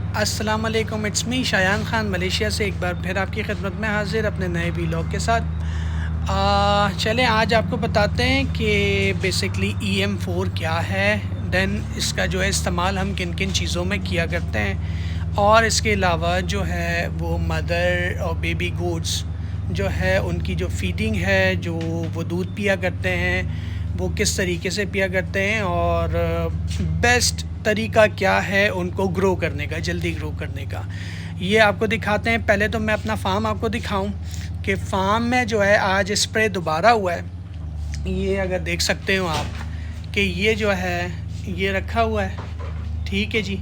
अस्सलाम वालेकुम, it's me Shayan Khan Malaysia से एक बार फिर आपकी खिदमत में हाज़िर अपने नए वीलॉग के साथ। चलें आज आपको बताते हैं कि बेसिकली EM4 क्या है, देन इसका जो है इस्तेमाल हम किन किन चीज़ों में किया करते हैं, और इसके अलावा जो है वो मदर और बेबी गोट्स जो है उनकी जो फीडिंग है, जो वो दूध पिया करते हैं वो किस तरीके से पिया करते हैं, और बेस्ट तरीका क्या है उनको ग्रो करने का, जल्दी ग्रो करने का, ये आपको दिखाते हैं। पहले तो मैं अपना फार्म आपको दिखाऊं कि फार्म में जो है आज स्प्रे दोबारा हुआ है। ये अगर देख सकते हो आप कि ये जो है ये रखा हुआ है, ठीक है जी,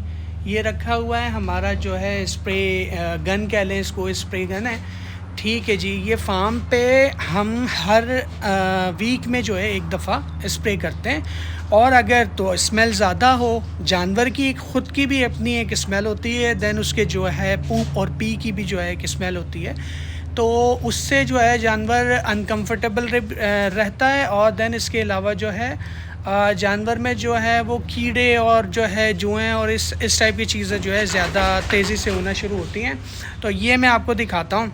ये रखा हुआ है हमारा जो है स्प्रे गन कह लें इसको, स्प्रे गन है, ठीक है जी। ये फार्म पे हम हर वीक में जो है एक दफ़ा स्प्रे करते हैं, और अगर तो स्मेल ज़्यादा हो, जानवर की ख़ुद की भी अपनी एक स्मेल होती है, देन उसके जो है पूप और पी की भी जो है एक स्मेल होती है, तो उससे जो है जानवर अनकम्फर्टेबल रहता है। और देन इसके अलावा जो है जानवर में जो है वो कीड़े और जो है जुएँ और इस टाइप की चीज़ें जो है ज़्यादा तेज़ी से होना शुरू होती हैं। तो ये मैं आपको दिखाता हूँ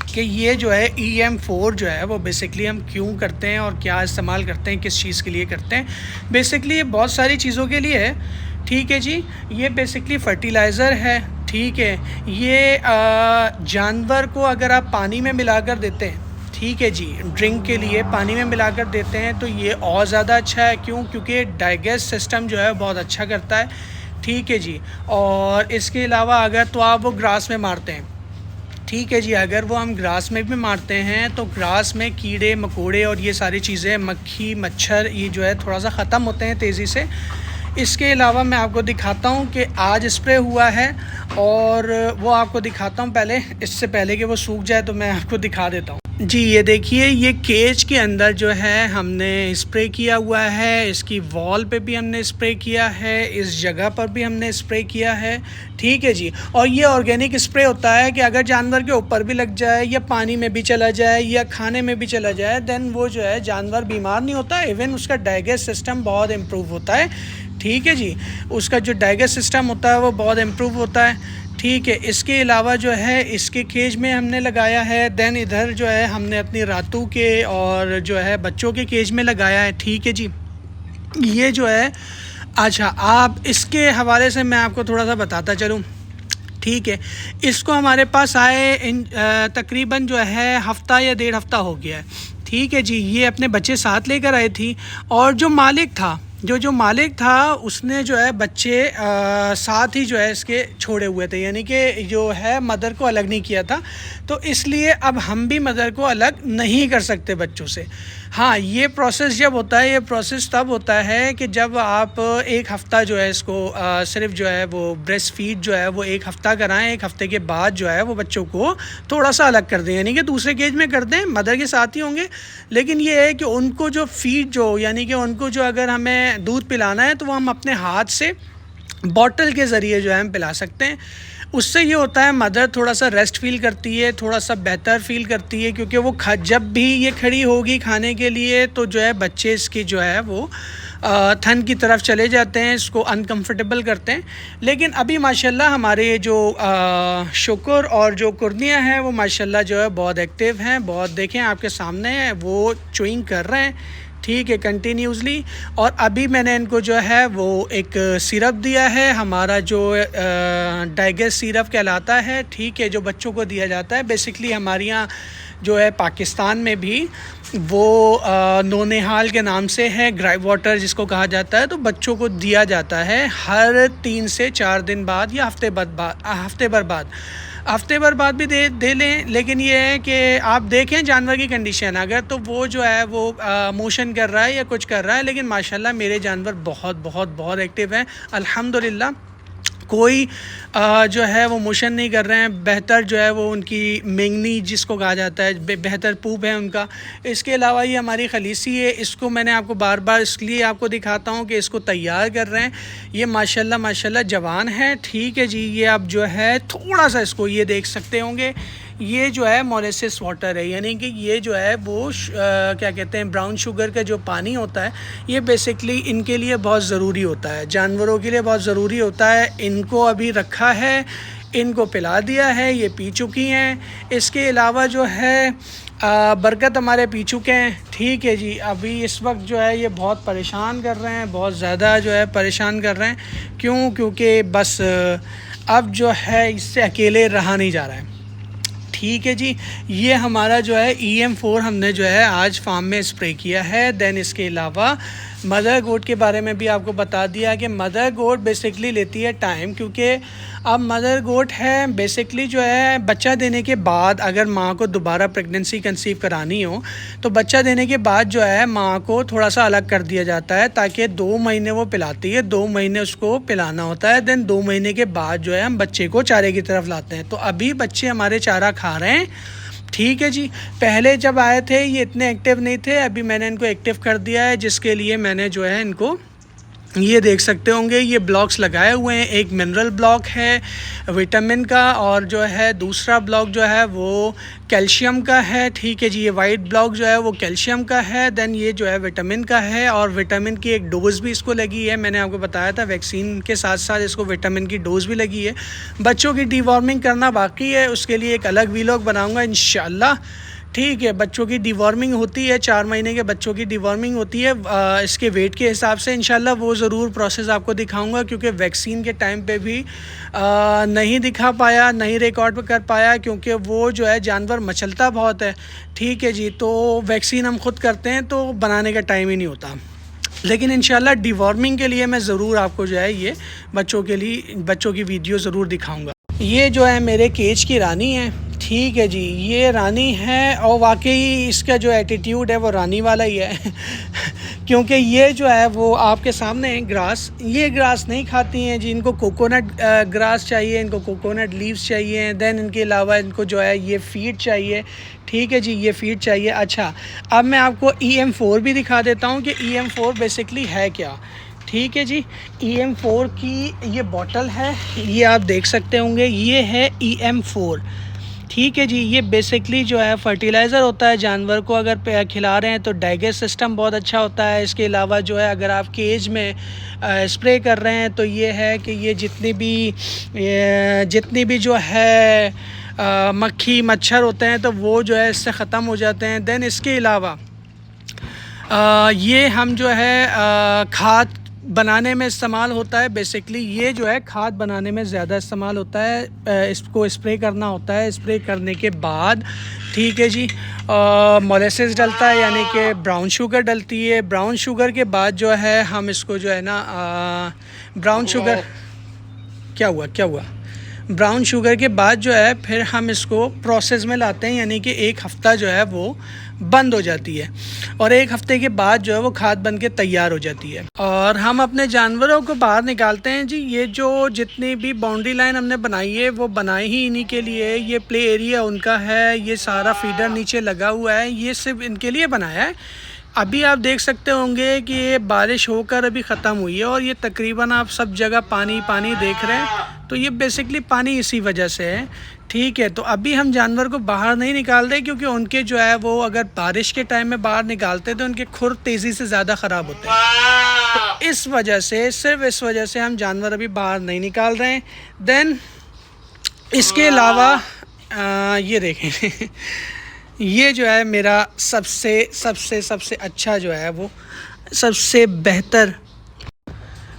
कि ये जो है EM4 जो है वो बेसिकली हम क्यों करते हैं और क्या इस्तेमाल करते हैं, किस चीज़ के लिए करते हैं। बेसिकली ये बहुत सारी चीज़ों के लिए है, ठीक है जी। ये बेसिकली फर्टिलाइज़र है, ठीक है। ये जानवर को अगर आप पानी में मिलाकर देते हैं, ठीक है जी, ड्रिंक के लिए पानी में मिलाकर देते हैं तो ये और ज़्यादा अच्छा है। क्यों? क्योंकि डाइजेस्ट सिस्टम जो है बहुत अच्छा करता है, ठीक है जी। और इसके अलावा अगर तो आप वो ग्रास में मारते हैं, ठीक है जी, अगर वो हम ग्रास में भी मारते हैं तो ग्रास में कीड़े मकोड़े और ये सारी चीज़ें, मक्खी मच्छर, ये जो है थोड़ा सा ख़त्म होते हैं तेज़ी से। इसके अलावा मैं आपको दिखाता हूँ कि आज स्प्रे हुआ है, और वो आपको दिखाता हूँ। पहले इससे पहले कि वो सूख जाए तो मैं आपको दिखा देता हूँ जी। ये देखिए, ये केज के अंदर जो है हमने स्प्रे किया हुआ है, इसकी वॉल पे भी हमने स्प्रे किया है, इस जगह पर भी हमने स्प्रे किया है, ठीक है जी। और ये ऑर्गेनिक स्प्रे होता है कि अगर जानवर के ऊपर भी लग जाए या पानी में भी चला जाए या खाने में भी चला जाए, देन वो जो है जानवर बीमार नहीं होता, इवन उसका डाइजेस्ट सिस्टम बहुत इम्प्रूव होता है, ठीक है जी। उसका जो डाइजेस्ट सिस्टम होता है वो बहुत इम्प्रूव होता है, ठीक है। इसके अलावा जो है इसके केज में हमने लगाया है, देन इधर जो है हमने अपनी रातू के और जो है बच्चों के केज में लगाया है, ठीक है जी। ये जो है, अच्छा आप इसके हवाले से मैं आपको थोड़ा सा बताता चलूँ, ठीक है। इसको हमारे पास आए तकरीबन जो है हफ़्ता या 1.5 हफ़्ता हो गया है, ठीक है जी। ये अपने बच्चे साथ लेकर आई थी, और जो मालिक था, जो मालिक था उसने जो है बच्चे साथ ही जो है इसके छोड़े हुए थे, यानी कि जो है मदर को अलग नहीं किया था, तो इसलिए अब हम भी मदर को अलग नहीं कर सकते बच्चों से। हाँ, ये प्रोसेस जब होता है, ये प्रोसेस तब होता है कि जब आप 1 हफ़्ता जो है इसको सिर्फ जो है वो ब्रेस्ट फीड जो है वो 1 हफ़्ता कराएं, 1 हफ़्ते के बाद जो है वो बच्चों को थोड़ा सा अलग कर दें, यानी कि दूसरे केज में कर दें, मदर के साथ ही होंगे। लेकिन ये है कि उनको जो फीड जो, यानी कि उनको जो अगर हमें दूध पिलाना है तो वो हम अपने हाथ से बॉटल के ज़रिए जो है हम पिला सकते हैं। उससे ये होता है मदर थोड़ा सा रेस्ट फील करती है, थोड़ा सा बेहतर फील करती है, क्योंकि वो जब भी ये खड़ी होगी खाने के लिए तो जो है बच्चे इसकी जो है वो थन की तरफ चले जाते हैं, इसको अनकंफर्टेबल करते हैं। लेकिन अभी माशाल्लाह हमारे जो शुक्र और जो कुर्नियाँ हैं वो माशाल्लाह जो है बहुत एक्टिव हैं, बहुत देखें आपके सामने है, वो चुइंग कर रहे हैं, ठीक है, कंटिन्यूसली। और अभी मैंने इनको जो है वो एक सिरप दिया है, हमारा जो डाइजेस्ट सिरप कहलाता है, ठीक है, जो बच्चों को दिया जाता है। बेसिकली हमारे यहाँ जो है पाकिस्तान में भी वो नोनेहाल के नाम से है, ग्राइप वाटर जिसको कहा जाता है, तो बच्चों को दिया जाता है हर 3 से 4 दिन बाद या हफ्ते भर बाद भी दे लें। लेकिन ये है कि आप देखें जानवर की कंडीशन, अगर तो वो जो है वो मोशन कर रहा है या कुछ कर रहा है, लेकिन माशाल्लाह मेरे जानवर बहुत बहुत बहुत एक्टिव हैं अल्हम्दुलिल्लाह। कोई जो है वो मोशन नहीं कर रहे हैं, बेहतर जो है वो उनकी मेंगनी जिसको कहा जाता है, बेहतर पूप है उनका। इसके अलावा ये हमारी खलीसी है, इसको मैंने आपको बार बार इसलिए आपको दिखाता हूँ कि इसको तैयार कर रहे हैं। ये माशाल्लाह जवान है, ठीक है जी। ये अब जो है थोड़ा सा इसको ये देख सकते होंगे, ये जो है मोलेसिस वाटर है, यानी कि ये जो है वो क्या कहते हैं, ब्राउन शुगर का जो पानी होता है, ये बेसिकली इनके लिए बहुत ज़रूरी होता है, जानवरों के लिए बहुत ज़रूरी होता है। इनको अभी रखा है, इनको पिला दिया है, ये पी चुकी हैं। इसके अलावा जो है बरकत हमारे पी चुके हैं। ठीक है जी, अभी इस वक्त जो है ये बहुत परेशान कर रहे हैं, बहुत ज़्यादा जो है परेशान कर रहे हैं। क्यों? क्योंकि बस अब जो है इससे अकेले रहा नहीं जा रहा है। ठीक है जी, ये हमारा जो है EM4 हमने जो है आज फार्म में स्प्रे किया है। देन इसके अलावा मदर गोट के बारे में भी आपको बता दिया कि मदर गोट बेसिकली लेती है टाइम, क्योंकि अब मदर गोट है बेसिकली जो है बच्चा देने के बाद अगर माँ को दोबारा प्रेगनेंसी कंसीव करानी हो तो बच्चा देने के बाद जो है माँ को थोड़ा सा अलग कर दिया जाता है, ताकि 2 महीने वो पिलाती है, 2 महीने उसको पिलाना होता है। देन 2 महीने के बाद जो है हम बच्चे को चारे की तरफ लाते हैं। तो अभी बच्चे हमारे चारा खा रहे हैं। ठीक है जी, पहले जब आए थे ये इतने एक्टिव नहीं थे, अभी मैंने इनको एक्टिव कर दिया है, जिसके लिए मैंने जो है इनको ये देख सकते होंगे ये ब्लॉक्स लगाए हुए हैं। एक मिनरल ब्लॉक है विटामिन का, और जो है दूसरा ब्लॉक जो है वो कैल्शियम का है। ठीक है जी, ये वाइट ब्लॉक जो है वो कैल्शियम का है। देन ये जो है विटामिन का है, और विटामिन की एक डोज़ भी इसको लगी है। मैंने आपको बताया था वैक्सीन के साथ साथ इसको विटामिन की डोज़ भी लगी है। बच्चों की डीवॉर्मिंग करना बाकी है, उसके लिए एक अलग वीलॉग बनाऊँगा इंशाल्लाह। ठीक है, बच्चों की डिवॉर्मिंग होती है, 4 महीने के बच्चों की डिवॉर्मिंग होती है इसके वेट के हिसाब से। इंशाल्लाह वो ज़रूर प्रोसेस आपको दिखाऊंगा, क्योंकि वैक्सीन के टाइम पे भी नहीं दिखा पाया, नहीं रिकॉर्ड कर पाया, क्योंकि वो जो है जानवर मचलता बहुत है। ठीक है जी, तो वैक्सीन हम खुद करते हैं तो बनाने का टाइम ही नहीं होता। लेकिन इंशाल्लाह डिवॉर्मिंग के लिए मैं ज़रूर आपको जो है ये बच्चों की वीडियो ज़रूर दिखाऊँगा। ये जो है मेरे केज की रानी है। ठीक है जी, ये रानी है, और वाकई इसका जो एटीट्यूड है वो रानी वाला ही है क्योंकि ये जो है वो आपके सामने है ग्रास, ये ग्रास नहीं खाती हैं जी। इनको कोकोनट ग्रास चाहिए, इनको कोकोनट लीव्स चाहिए। देन इनके अलावा इनको जो है ये फीड चाहिए। ठीक है जी, ये फीड चाहिए। अच्छा, अब मैं आपको EM4 भी दिखा देता हूँ कि EM4 बेसिकली है क्या। ठीक है जी, EM4 की ये बॉटल है, ये आप देख सकते होंगे, ये है EM4। ठीक है जी, ये बेसिकली जो है फर्टिलाइज़र होता है। जानवर को अगर खिला रहे हैं तो डाइजेस्ट सिस्टम बहुत अच्छा होता है। इसके अलावा जो है अगर आप केज में स्प्रे कर रहे हैं तो ये है कि ये जितनी भी जो है मक्खी मच्छर होते हैं तो वो जो है इससे ख़त्म हो जाते हैं। देन इसके अलावा ये हम जो है खाद बनाने में इस्तेमाल होता है। बेसिकली ये जो है खाद बनाने में ज़्यादा इस्तेमाल होता है। इसको स्प्रे करना होता है। स्प्रे करने के बाद ठीक है जी, मोलेसिस डलता है, यानी कि ब्राउन शुगर डलती है। ब्राउन शुगर के बाद जो है हम इसको जो है ना ब्राउन शुगर क्या हुआ ब्राउन शुगर के बाद जो है फिर हम इसको प्रोसेस में लाते हैं, यानी कि 1 हफ़्ता जो है वो बंद हो जाती है, और 1 हफ़्ते के बाद जो है वो खाद बन के तैयार हो जाती है। और हम अपने जानवरों को बाहर निकालते हैं जी। ये जो जितनी भी बाउंड्री लाइन हमने बनाई है वो बनाई ही इन्हीं के लिए। ये प्ले एरिया उनका है, ये सारा फीडर नीचे लगा हुआ है, ये सिर्फ इनके लिए बनाया है। अभी आप देख सकते होंगे कि ये बारिश होकर अभी ख़त्म हुई है, और ये तकरीबन आप सब जगह पानी पानी देख रहे हैं, तो ये बेसिकली पानी इसी वजह से है। ठीक है, तो अभी हम जानवर को बाहर नहीं निकाल रहे, क्योंकि उनके जो है वो अगर बारिश के टाइम में बाहर निकालते तो उनके खुर तेज़ी से ज़्यादा ख़राब होते हैं। तो इस वजह से, सिर्फ इस वजह से हम जानवर अभी बाहर नहीं निकाल रहे हैं। देन इसके अलावा ये देखें ये जो है मेरा सबसे अच्छा जो है वो सबसे बेहतर,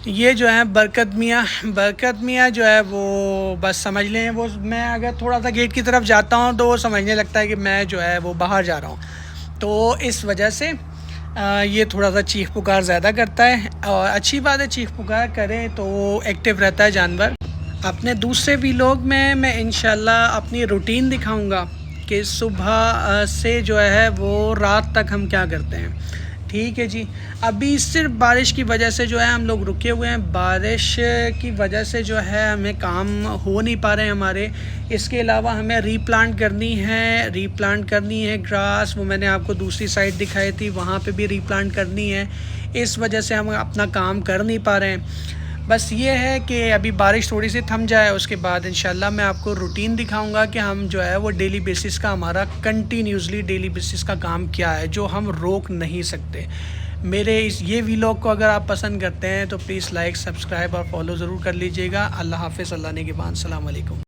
ये जो है बरकत मियाँ जो है वो बस समझ लें, वो मैं अगर थोड़ा सा गेट की तरफ जाता हूँ तो वो समझने लगता है कि मैं जो है वो बाहर जा रहा हूँ। तो इस वजह से ये थोड़ा सा चीख पुकार ज़्यादा करता है, और अच्छी बात है, चीख पुकार करें तो एक्टिव रहता है जानवर। अपने दूसरे व्लॉग में मैं इंशाल्लाह अपनी रूटीन दिखाऊंगा कि सुबह से जो है वो रात तक हम क्या करते हैं। ठीक है जी, अभी सिर्फ बारिश की वजह से जो है हम लोग रुके हुए हैं। बारिश की वजह से जो है हमें काम हो नहीं पा रहे हैं हमारे। इसके अलावा हमें रीप्लांट करनी है ग्रास, वो मैंने आपको दूसरी साइड दिखाई थी, वहाँ पे भी रीप्लांट करनी है। इस वजह से हम अपना काम कर नहीं पा रहे हैं। बस ये है कि अभी बारिश थोड़ी सी थम जाए, उसके बाद इंशाल्लाह मैं आपको रूटीन दिखाऊंगा कि हम जो है वो डेली बेसिस का हमारा कंटिन्यूसली डेली बेसिस का काम क्या है जो हम रोक नहीं सकते। मेरे इस ये वीलॉग को अगर आप पसंद करते हैं तो प्लीज़ लाइक, सब्सक्राइब और फॉलो ज़रूर कर लीजिएगा। अल्लाह हाफ़िज़, अल्लाह ने के बाद, अस्सलाम वालेकुम।